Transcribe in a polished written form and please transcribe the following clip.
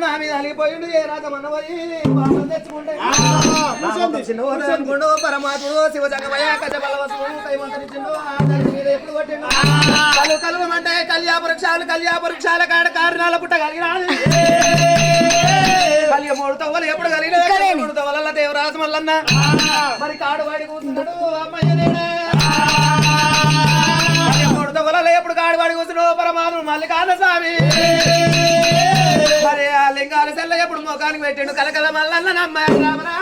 నా మీద అలిగిపోయిండు ఏ రాజమన్న పోయి బాబు తెచ్చుకుంటే చిన్న పరమాత్ముడు శివజంగమయ్య కజ బలవసు కైమంతరిచిండు మీద ఎప్పుడు కొట్టిండు కలు కలువమంటే కళ్యాపరుక్షాల కాడ కారణాల పుట్ట కలిగినాడు కలియ మూడు తవ్వలు ఎప్పుడు కలిగిన మూడు తవ్వల దేవరాజు మల్లన్న మరి కాడు వాడి కూర్చున్నాడు అమ్మయ్యనే మూడు తవ్వల ఎప్పుడు కాడు వాడి కూర్చున్నాడు పరమాత్ముడు మల్లికార్జున స్వామి మరి ఆ లింగాల సెల్ల ఎప్పుడు మోకానికి పెట్టిండు కలకల మల్లన్న నమ్మ రామరా